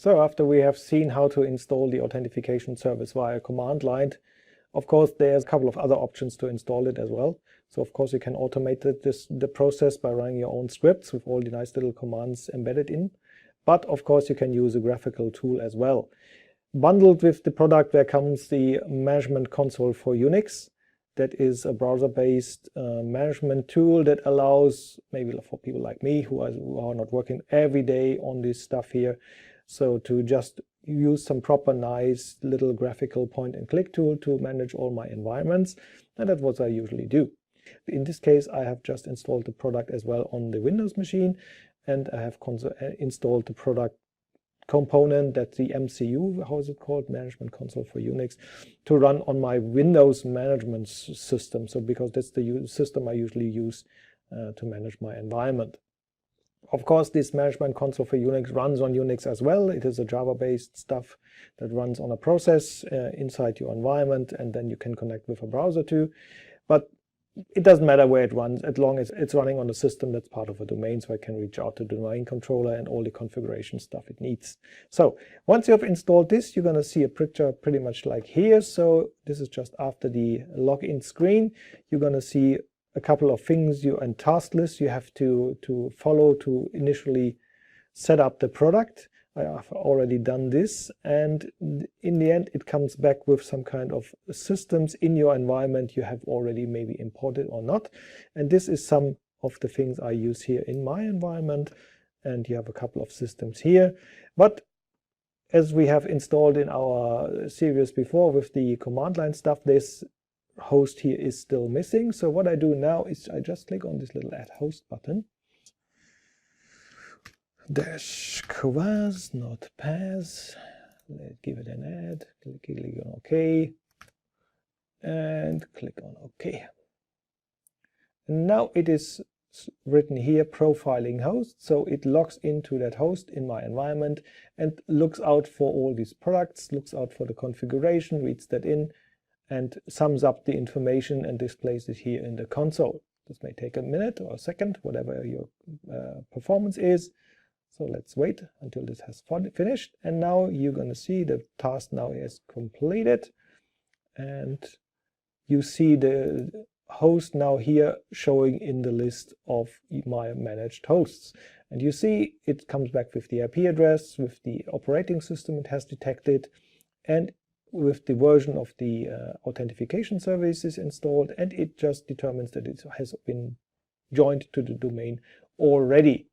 So after we have seen how to install the authentication service via command line, of course there's a couple of other options to install it as well. So of course you can automate the process by running your own scripts with all the nice little commands embedded in. But of course you can use a graphical tool as well. Bundled with the product there comes the management console for Unix. That is a browser-based management tool that allows, maybe for people like me who are not working every day on this stuff here, so to just use some proper nice little graphical point-and-click tool to manage all my environments, and that's what I usually do. In this case I have just installed the product as well on the Windows machine, and I have installed the product component, that's the MCU, how is it called, Management Console for Unix, to run on my Windows management system. So because that's the system I usually use to manage my environment. Of course, this Management Console for Unix runs on Unix as well. It is a Java-based stuff that runs on a process inside your environment, and then you can connect with a browser too. But it doesn't matter where it runs, as long as it's running on a system that's part of a domain, so I can reach out to the domain controller and all the configuration stuff it needs. So once you have installed this, you're going to see a picture pretty much like here. So this is just after the login screen. You're going to see a couple of things and task lists you have to follow to initially set up the product. I have already done this, and in the end it comes back with some kind of systems in your environment you have already maybe imported or not. And this is some of the things I use here in my environment, and you have a couple of systems here. But as we have installed in our series before with the command line stuff, this host here is still missing. So what I do now is I just click on this little add host button. Dash quas, not pass. Let's give it an add. Click on OK. And click on OK. And now it is written here profiling host. So it logs into that host in my environment and looks out for all these products, looks out for the configuration, reads that in, and sums up the information and displays it here in the console. This may take a minute or a second, whatever your performance is. So let's wait until this has finished, and now you're going to see the task now is completed, and you see the host now here showing in the list of my managed hosts. And you see it comes back with the IP address, with the operating system it has detected, and with the version of the authentication services installed, and it just determines that it has been joined to the domain already.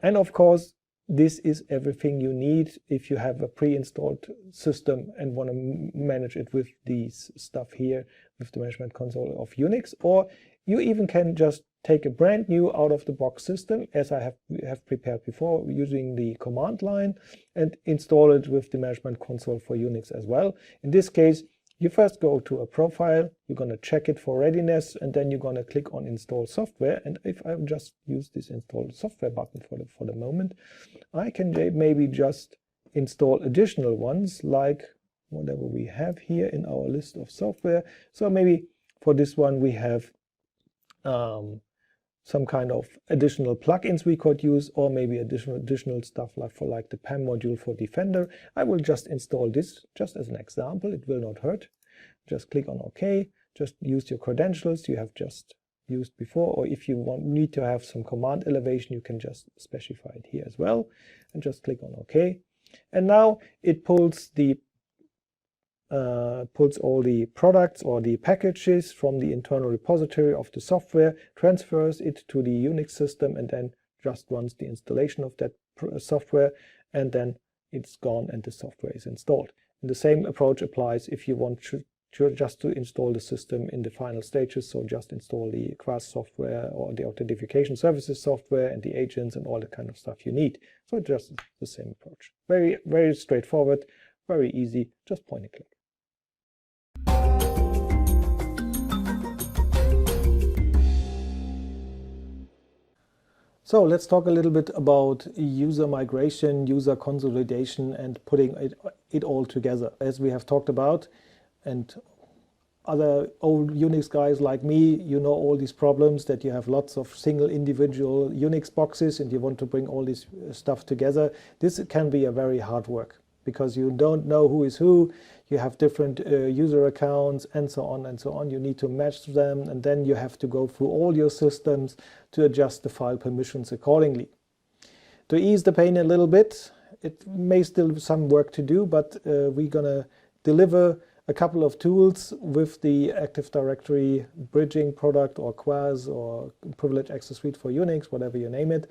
And of course, this is everything you need if you have a pre-installed system and want to manage it with these stuff here, with the management console of Unix. Or you even can just take a brand new out-of-the-box system, as I have prepared before, using the command line, and install it with the management console for Unix as well. In this case, you first go to a profile, you're going to check it for readiness, and then you're going to click on install software. And if I just use this install software button for the moment, I can maybe just install additional ones, like whatever we have here in our list of software. So maybe for this one we have some kind of additional plugins we could use, or maybe additional stuff like the PAM module for Defender. I will just install this just as an example. It will not hurt. Just click on OK. Just use your credentials you have just used before, or if you need to have some command elevation, you can just specify it here as well, and just click on OK. And now it pulls all the products or the packages from the internal repository of the software, transfers it to the Unix system, and then just runs the installation of that software, and then it's gone and the software is installed. And the same approach applies if you want just to install the system in the final stages. So just install the Quas software or the authentication services software and the agents and all the kind of stuff you need. So it's just the same approach. Very, very straightforward, very easy, just point and click. So let's talk a little bit about user migration, user consolidation, and putting it all together. As we have talked about, and other old Unix guys like me, you know all these problems that you have lots of single individual Unix boxes and you want to bring all this stuff together. This can be a very hard work because you don't know who is who, you have different user accounts and so on and so on. You need to match them, and then you have to go through all your systems to adjust the file permissions accordingly. To ease the pain a little bit, it may still be some work to do, but we're gonna deliver a couple of tools with the Active Directory bridging product or Quaz or Privileged Access Suite for Unix, whatever you name it.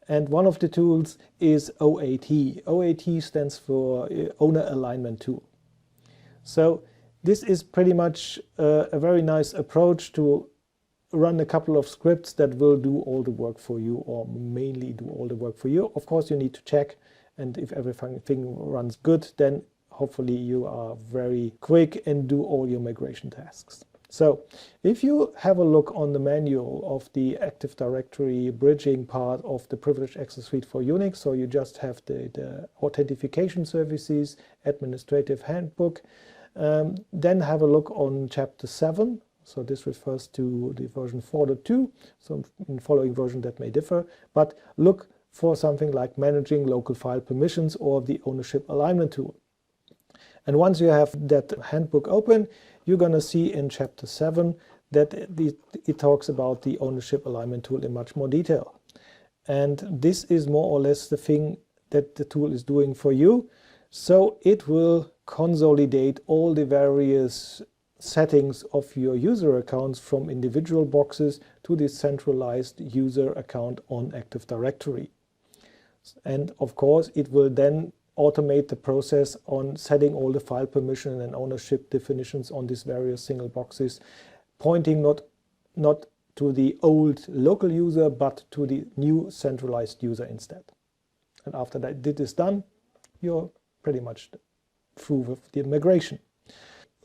And one of the tools is OAT. OAT stands for Owner Alignment Tool. So this is pretty much a very nice approach to run a couple of scripts that will do all the work for you, or mainly do all the work for you. Of course, you need to check, and if everything runs good, then hopefully you are very quick and do all your migration tasks. So if you have a look on the manual of the Active Directory bridging part of the Privileged Access Suite for Unix, so you just have the Authentication Services Administrative Handbook, then have a look on Chapter 7. So this refers to the version 4.2, so in following version that may differ, but look for something like Managing Local File Permissions or the Ownership Alignment Tool. And once you have that handbook open, you're going to see in Chapter 7 that it talks about the Ownership Alignment Tool in much more detail. And this is more or less the thing that the tool is doing for you. So it will consolidate all the various settings of your user accounts from individual boxes to the centralized user account on Active Directory. And of course, it will then automate the process on setting all the file permission and ownership definitions on these various single boxes, pointing not to the old local user, but to the new centralized user instead. And after that is done, you're pretty much through with the migration.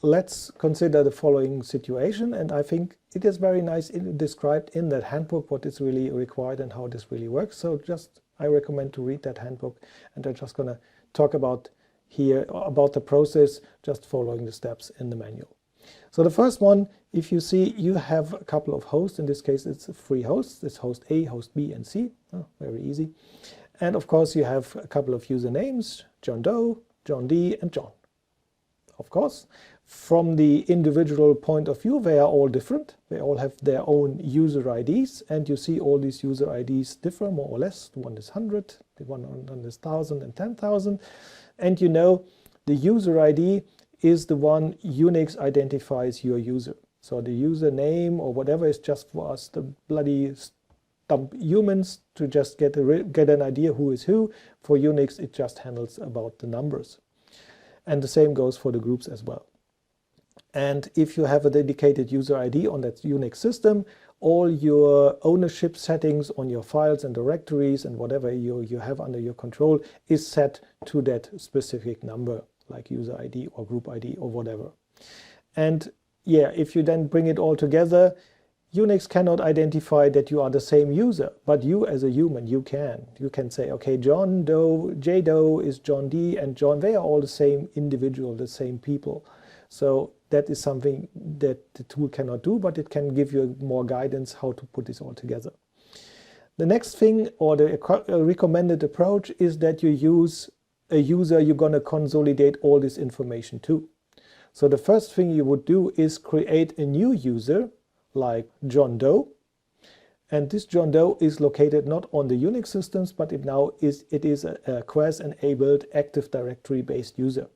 Let's consider the following situation, and I think it is very nice described in that handbook what is really required and how this really works. So I recommend to read that handbook, and I'm just going to talk about the process, just following the steps in the manual. So the first one, if you see, you have a couple of hosts. In this case, it's 3 hosts. It's host A, host B, and C. Oh, very easy. And of course, you have a couple of usernames, John Doe, John D, and John. Of course, from the individual point of view, they are all different. They all have their own user IDs, and you see all these user IDs differ more or less. The one is 100, the one is 1,000 and 10,000. And you know, the user ID is the one Unix identifies your user. So the username or whatever is just for us, the bloody dumb humans, to just get an idea who is who. For Unix, it just handles about the numbers. And the same goes for the groups as well. And if you have a dedicated user ID on that Unix system, all your ownership settings on your files and directories and whatever you have under your control is set to that specific number, like user ID or group ID or whatever. And yeah, if you then bring it all together, Unix cannot identify that you are the same user, but you as a human, you can. You can say, okay, John Doe, J Doe is John D, and John, they are all the same individual, the same people. So that is something that the tool cannot do, but it can give you more guidance how to put this all together. The next thing, or the recommended approach, is that you use a user you're going to consolidate all this information to. So the first thing you would do is create a new user, like John Doe, and this John Doe is located not on the Unix systems, but it is a Quaz-enabled Active Directory-based user.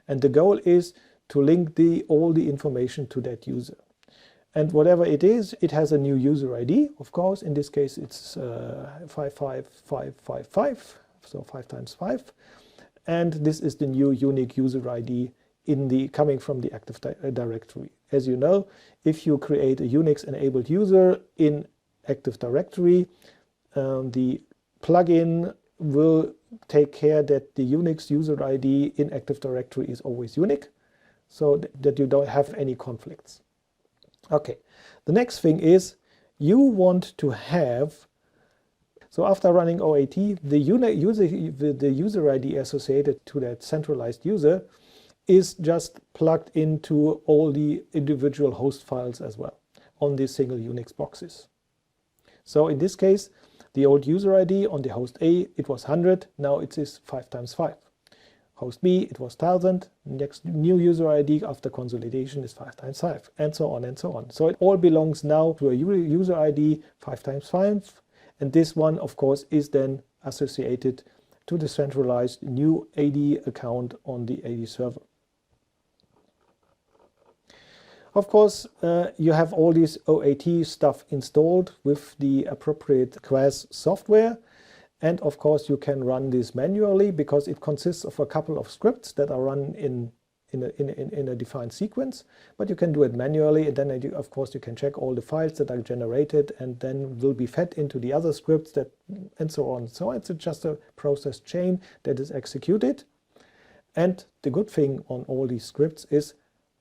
And the goal is to link all the information to that user. And whatever it is, it has a new user ID, of course. In this case, it's 55555, so 5 times 5. And this is the new unique user ID coming from the Active Directory. As you know, if you create a Unix-enabled user in Active Directory, the plugin will take care that the Unix user ID in Active Directory is always unique, so that you don't have any conflicts. Okay, the next thing is you want to have, so after running OAT, the user ID associated to that centralized user is just plugged into all the individual host files as well on these single Unix boxes. So in this case, the old user ID on the host A, it was 100, now it is 5 times 5. Host B, it was 1000, next new user ID after consolidation is 5 times 5, and so on and so on. So it all belongs now to a user ID 5 times 5, and this one, of course, is then associated to the centralized new AD account on the AD server. Of course, you have all this OAT stuff installed with the appropriate QAS software. And of course, you can run this manually because it consists of a couple of scripts that are run in a defined sequence. But you can do it manually, and then of course you can check all the files that are generated and then will be fed into the other scripts and so on. So it's just a process chain that is executed. And the good thing on all these scripts is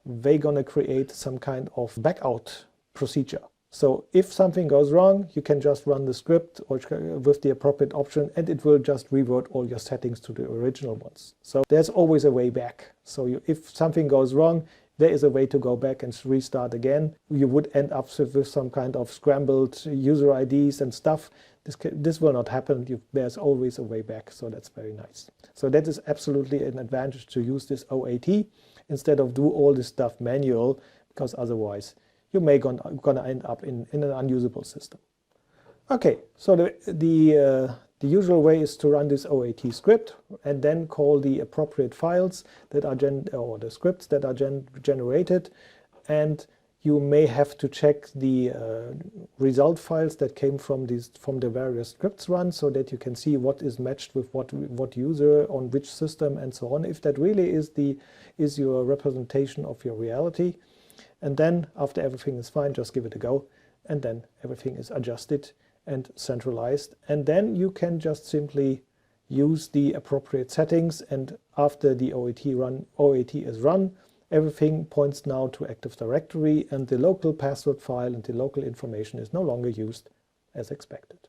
they're gonna create some kind of backout procedure. So if something goes wrong, you can just run the script or with the appropriate option, and it will just revert all your settings to the original ones. So there's always a way back. So if something goes wrong, there is a way to go back and restart again. You would end up with some kind of scrambled user IDs and stuff. This will not happen. There's always a way back. So that's very nice. So that is absolutely an advantage to use this OAT instead of do all this stuff manual, because otherwise you may gonna end up in an unusable system. Okay, so the usual way is to run this OAT script and then call the appropriate files that are the scripts that are generated, and you may have to check the result files that came from the various scripts run, so that you can see what is matched with what user on which system and so on, if that really is your representation of your reality. And then after everything is fine, just give it a go, and then everything is adjusted and centralized, and then you can just simply use the appropriate settings, and after the OAT is run, everything points now to Active Directory, and the local password file and the local information is no longer used as expected.